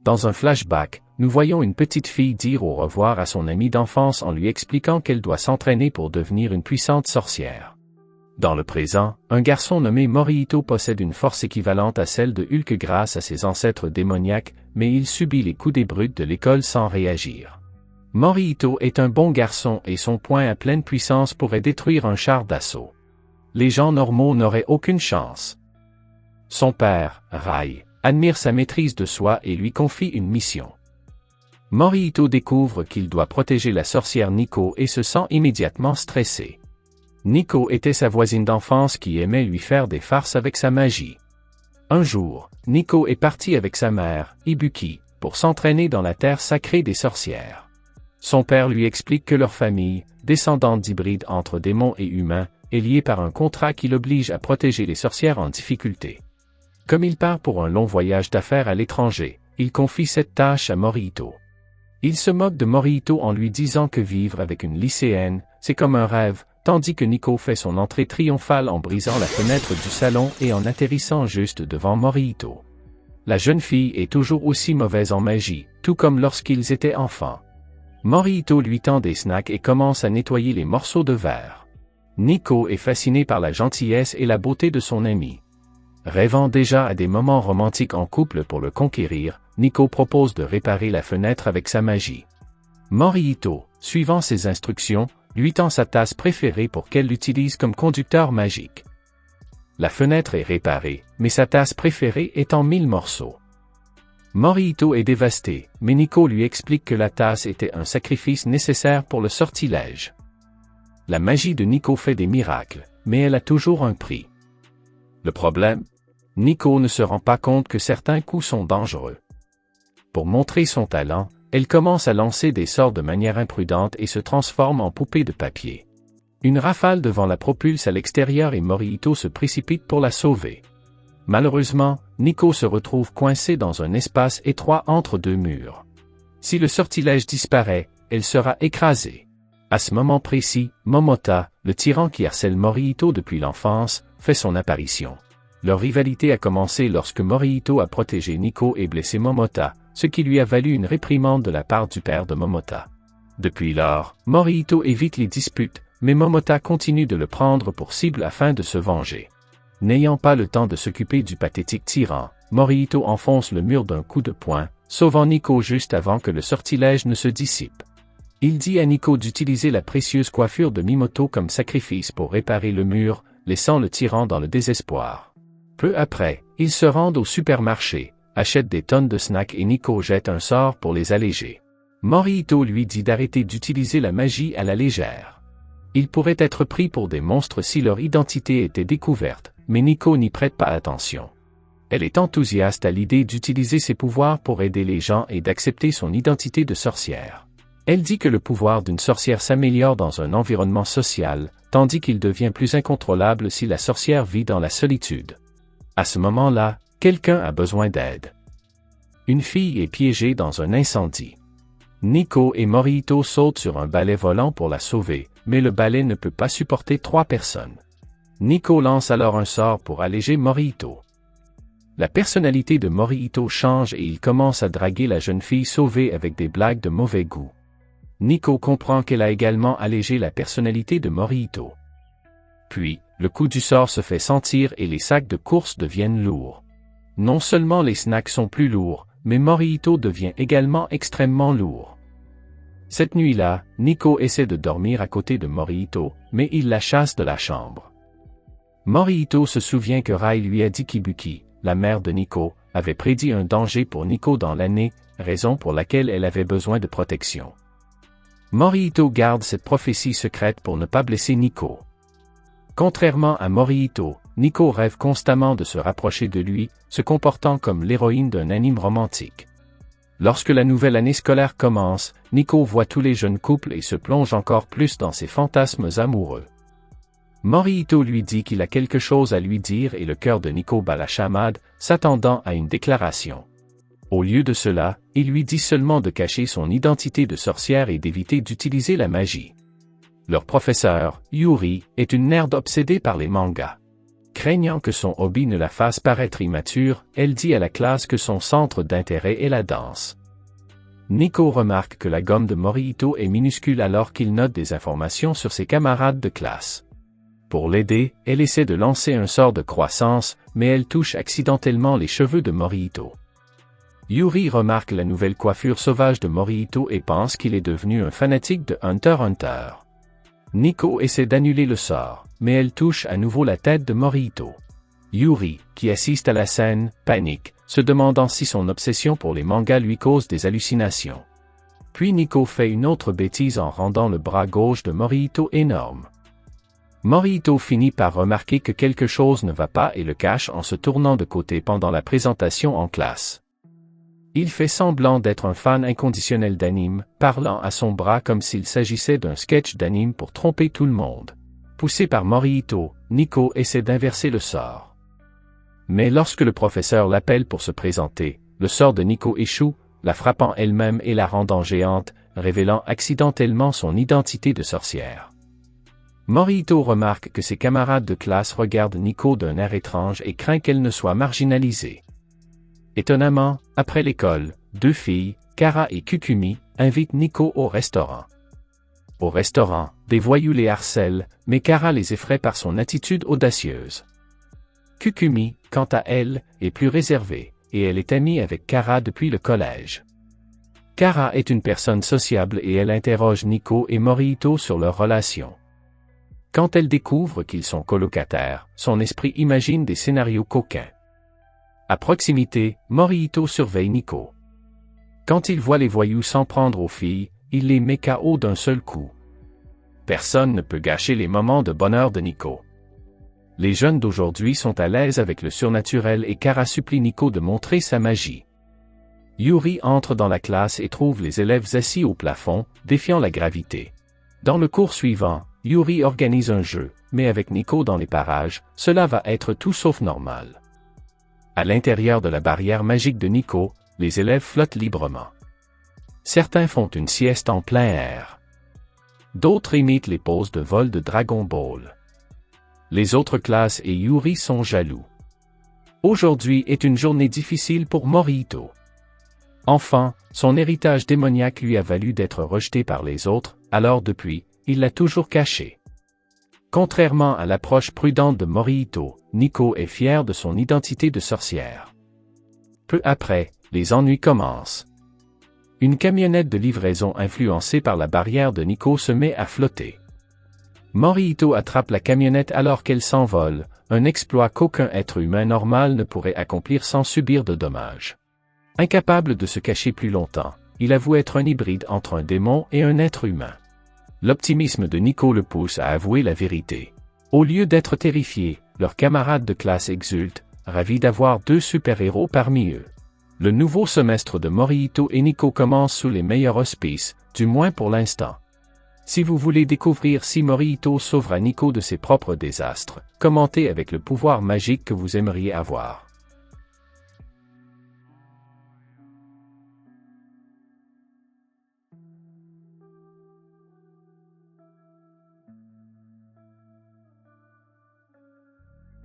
Dans un flashback, nous voyons une petite fille dire au revoir à son amie d'enfance en lui expliquant qu'elle doit s'entraîner pour devenir une puissante sorcière. Dans le présent, un garçon nommé Morihito possède une force équivalente à celle de Hulk grâce à ses ancêtres démoniaques, mais il subit les coups des brutes de l'école sans réagir. Morihito est un bon garçon et son poing à pleine puissance pourrait détruire un char d'assaut. Les gens normaux n'auraient aucune chance. Son père, Rai, admire sa maîtrise de soi et lui confie une mission. Morihito découvre qu'il doit protéger la sorcière Nico et se sent immédiatement stressé. Nico était sa voisine d'enfance qui aimait lui faire des farces avec sa magie. Un jour, Nico est parti avec sa mère, Ibuki, pour s'entraîner dans la terre sacrée des sorcières. Son père lui explique que leur famille, descendante d'hybrides entre démons et humains, est liée par un contrat qui l'oblige à protéger les sorcières en difficulté. Comme il part pour un long voyage d'affaires à l'étranger, il confie cette tâche à Morihito. Il se moque de Morihito en lui disant que vivre avec une lycéenne, c'est comme un rêve, tandis que Nico fait son entrée triomphale en brisant la fenêtre du salon et en atterrissant juste devant Morihito. La jeune fille est toujours aussi mauvaise en magie, tout comme lorsqu'ils étaient enfants. Morihito lui tend des snacks et commence à nettoyer les morceaux de verre. Nico est fasciné par la gentillesse et la beauté de son ami. Rêvant déjà à des moments romantiques en couple pour le conquérir, Nico propose de réparer la fenêtre avec sa magie. Morihito, suivant ses instructions, lui tend sa tasse préférée pour qu'elle l'utilise comme conducteur magique. La fenêtre est réparée, mais sa tasse préférée est en 1000 morceaux. Morihito est dévasté, mais Nico lui explique que la tasse était un sacrifice nécessaire pour le sortilège. La magie de Nico fait des miracles, mais elle a toujours un prix. Le problème? Nico ne se rend pas compte que certains coups sont dangereux. Pour montrer son talent, elle commence à lancer des sorts de manière imprudente et se transforme en poupée de papier. Une rafale de vent la propulse à l'extérieur et Morihito se précipite pour la sauver. Malheureusement, Nico se retrouve coincé dans un espace étroit entre deux murs. Si le sortilège disparaît, elle sera écrasée. À ce moment précis, Momota, le tyran qui harcèle Morihito depuis l'enfance, fait son apparition. Leur rivalité a commencé lorsque Morihito a protégé Nico et blessé Momota, ce qui lui a valu une réprimande de la part du père de Momota. Depuis lors, Morihito évite les disputes, mais Momota continue de le prendre pour cible afin de se venger. N'ayant pas le temps de s'occuper du pathétique tyran, Morihito enfonce le mur d'un coup de poing, sauvant Nico juste avant que le sortilège ne se dissipe. Il dit à Nico d'utiliser la précieuse coiffure de Mimoto comme sacrifice pour réparer le mur, laissant le tyran dans le désespoir. Peu après, ils se rendent au supermarché, achètent des tonnes de snacks et Nico jette un sort pour les alléger. Morihito lui dit d'arrêter d'utiliser la magie à la légère. Ils pourraient être pris pour des monstres si leur identité était découverte, mais Nico n'y prête pas attention. Elle est enthousiaste à l'idée d'utiliser ses pouvoirs pour aider les gens et d'accepter son identité de sorcière. Elle dit que le pouvoir d'une sorcière s'améliore dans un environnement social, tandis qu'il devient plus incontrôlable si la sorcière vit dans la solitude. À ce moment-là, quelqu'un a besoin d'aide. Une fille est piégée dans un incendie. Nico et Morihito sautent sur un balai volant pour la sauver, mais le balai ne peut pas supporter 3 personnes. Nico lance alors un sort pour alléger Morihito. La personnalité de Morihito change et il commence à draguer la jeune fille sauvée avec des blagues de mauvais goût. Nico comprend qu'elle a également allégé la personnalité de Morihito. Puis, le coup du sort se fait sentir et les sacs de course deviennent lourds. Non seulement les snacks sont plus lourds, mais Morihito devient également extrêmement lourd. Cette nuit-là, Nico essaie de dormir à côté de Morihito, mais il la chasse de la chambre. Morihito se souvient que Rai lui a dit qu'Ibuki, la mère de Nico, avait prédit un danger pour Nico dans l'année, raison pour laquelle elle avait besoin de protection. Morihito garde cette prophétie secrète pour ne pas blesser Nico. Contrairement à Morihito, Nico rêve constamment de se rapprocher de lui, se comportant comme l'héroïne d'un anime romantique. Lorsque la nouvelle année scolaire commence, Nico voit tous les jeunes couples et se plonge encore plus dans ses fantasmes amoureux. Morihito lui dit qu'il a quelque chose à lui dire et le cœur de Nico bat la chamade, s'attendant à une déclaration. Au lieu de cela, il lui dit seulement de cacher son identité de sorcière et d'éviter d'utiliser la magie. Leur professeur, Yuri, est une nerd obsédée par les mangas. Craignant que son hobby ne la fasse paraître immature, elle dit à la classe que son centre d'intérêt est la danse. Nico remarque que la gomme de Morihito est minuscule alors qu'il note des informations sur ses camarades de classe. Pour l'aider, elle essaie de lancer un sort de croissance, mais elle touche accidentellement les cheveux de Morihito. Yuri remarque la nouvelle coiffure sauvage de Morihito et pense qu'il est devenu un fanatique de Hunter x Hunter. Nico essaie d'annuler le sort, mais elle touche à nouveau la tête de Morihito. Yuri, qui assiste à la scène, panique, se demandant si son obsession pour les mangas lui cause des hallucinations. Puis Nico fait une autre bêtise en rendant le bras gauche de Morihito énorme. Morihito finit par remarquer que quelque chose ne va pas et le cache en se tournant de côté pendant la présentation en classe. Il fait semblant d'être un fan inconditionnel d'anime, parlant à son bras comme s'il s'agissait d'un sketch d'anime pour tromper tout le monde. Poussé par Morihito, Nico essaie d'inverser le sort. Mais lorsque le professeur l'appelle pour se présenter, le sort de Nico échoue, la frappant elle-même et la rendant géante, révélant accidentellement son identité de sorcière. Morihito remarque que ses camarades de classe regardent Nico d'un air étrange et craint qu'elle ne soit marginalisée. Étonnamment, après l'école, deux filles, Kara et Kukumi, invitent Nico au restaurant. Au restaurant, des voyous les harcèlent, mais Kara les effraie par son attitude audacieuse. Kukumi, quant à elle, est plus réservée, et elle est amie avec Kara depuis le collège. Kara est une personne sociable et elle interroge Nico et Morihito sur leur relation. Quand elle découvre qu'ils sont colocataires, son esprit imagine des scénarios coquins. À proximité, Morihito surveille Nico. Quand il voit les voyous s'en prendre aux filles, il les met KO d'un seul coup. Personne ne peut gâcher les moments de bonheur de Nico. Les jeunes d'aujourd'hui sont à l'aise avec le surnaturel et Kara supplie Nico de montrer sa magie. Yuri entre dans la classe et trouve les élèves assis au plafond, défiant la gravité. Dans le cours suivant, Yuri organise un jeu, mais avec Nico dans les parages, cela va être tout sauf normal. À l'intérieur de la barrière magique de Nico, les élèves flottent librement. Certains font une sieste en plein air. D'autres imitent les poses de vol de Dragon Ball. Les autres classes et Yuri sont jaloux. Aujourd'hui est une journée difficile pour Morihito. Enfant, son héritage démoniaque lui a valu d'être rejeté par les autres, alors depuis, il l'a toujours caché. Contrairement à l'approche prudente de Morihito, Nico est fier de son identité de sorcière. Peu après, les ennuis commencent. Une camionnette de livraison influencée par la barrière de Nico se met à flotter. Morihito attrape la camionnette alors qu'elle s'envole, un exploit qu'aucun être humain normal ne pourrait accomplir sans subir de dommages. Incapable de se cacher plus longtemps, il avoue être un hybride entre un démon et un être humain. L'optimisme de Nico le pousse à avouer la vérité. Au lieu d'être terrifiés, leurs camarades de classe exultent, ravis d'avoir deux super-héros parmi eux. Le nouveau semestre de Morihito et Nico commence sous les meilleurs auspices, du moins pour l'instant. Si vous voulez découvrir si Morihito sauvera Nico de ses propres désastres, commentez avec le pouvoir magique que vous aimeriez avoir.